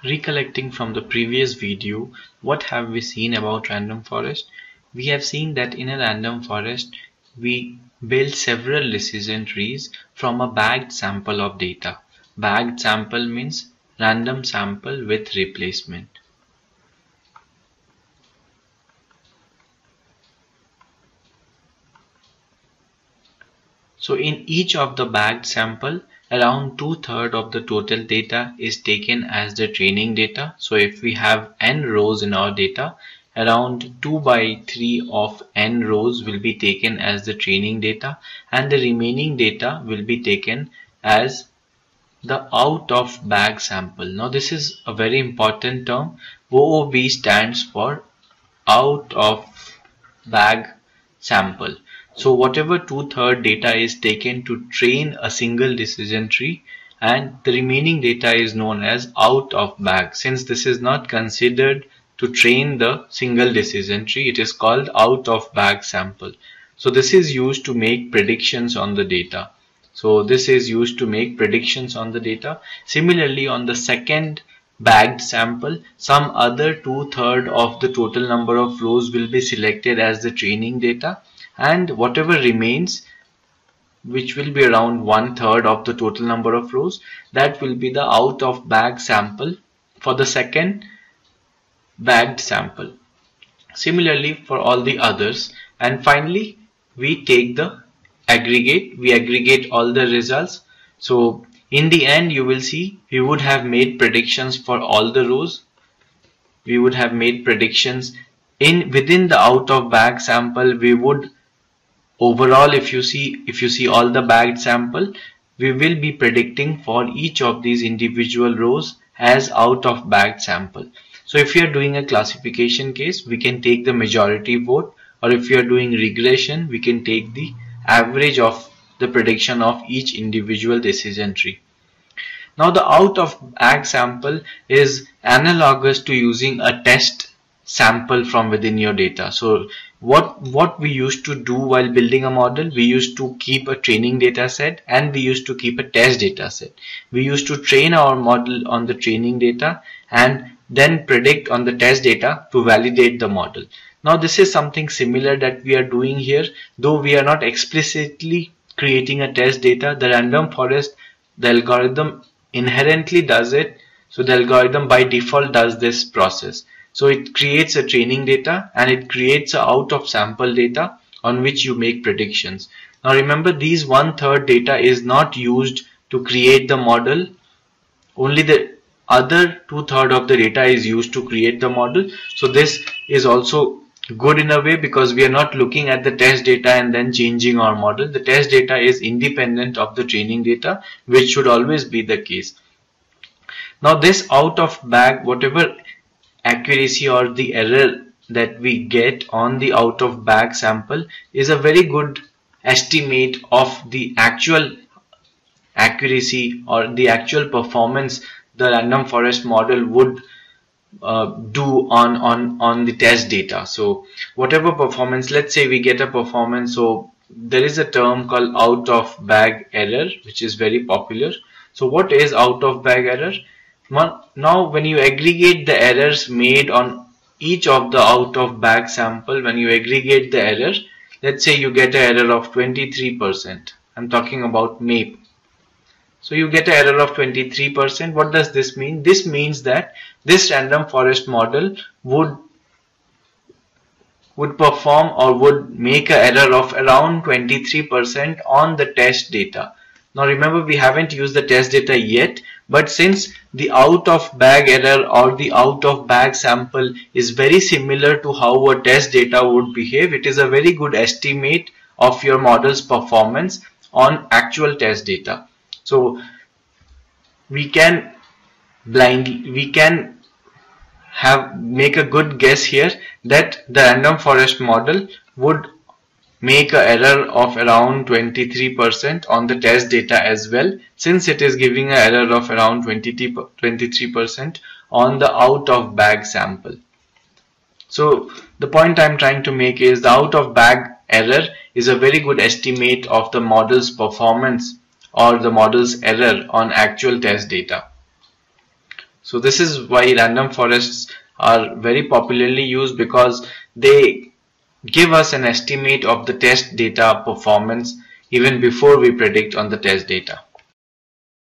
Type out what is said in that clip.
Recollecting from the previous video, what have we seen about random forest? We have seen that in a random forest, we build several decision trees from a bagged sample of data. Bagged sample means random sample with replacement. So in each of the bagged sample, around 2/3 of the total data is taken as the training data. So if we have n rows in our data, around 2/3 of n rows will be taken as the training data, and the remaining data will be taken as the out of bag sample. Now this is a very important term. OOB stands for out of bag sample. So whatever 2/3 data is taken to train a single decision tree, and the remaining data is known as out of bag. Since this is not considered to train the single decision tree, it is called out of bag sample. So this is used to make predictions on the data. Similarly, on the second bagged sample, some other 2/3 of the total number of rows will be selected as the training data, and whatever remains, which will be around 1/3 of the total number of rows, that will be the out of bag sample for the second bagged sample. Similarly for all the others, and finally we take the aggregate, we aggregate all the results. So in the end, you will see we would have made predictions for all the rows. We would have made predictions within the out of bag sample. We would overall, if you see all the bagged sample, we will be predicting for each of these individual rows as out of bag sample. So if you are doing a classification case, we can take the majority vote, or if you are doing regression, we can take the average of the prediction of each individual decision tree. Now the out of bag sample is analogous to using a test sample from within your data. So what we used to do while building a model, we used to keep a training data set and we used to keep a test data set. We used to train our model on the training data and then predict on the test data to validate the model. Now this is something similar that we are doing here, though we are not explicitly creating a test data. The random forest, the algorithm inherently does it. So the algorithm by default does this process. So it creates a training data and it creates a out of sample data on which you make predictions. Now remember, these 1/3 data is not used to create the model. Only the other 2/3 of the data is used to create the model. So this is also good in a way, because we are not looking at the test data and then changing our model. The test data is independent of the training data, which should always be the case. Now this out of bag, whatever accuracy or the error that we get on the out of bag sample, is a very good estimate of the actual accuracy or the actual performance the random forest model would do on the test data. So whatever performance, let's say we get a performance, so there is a term called out of bag error, which is very popular. So what is out of bag error? Now when you aggregate the errors made on each of the out of bag sample, when you aggregate the error, let's say you get an error of 23%. I'm talking about MAPE. So you get an error of 23%. What does this mean? This means that this random forest model would perform or would make an error of around 23% on the test data. Now remember, we haven't used the test data yet, but since the out of bag error or the out of bag sample is very similar to how a test data would behave, it is a very good estimate of your model's performance on actual test data. So we can make a good guess here that the random forest model would make an error of around 23% on the test data as well, since it is giving an error of around 23% on the out of bag sample. So the point I'm trying to make is the out of bag error is a very good estimate of the model's performance or the model's error on actual test data. So this is why random forests are very popularly used, because they give us an estimate of the test data performance even before we predict on the test data.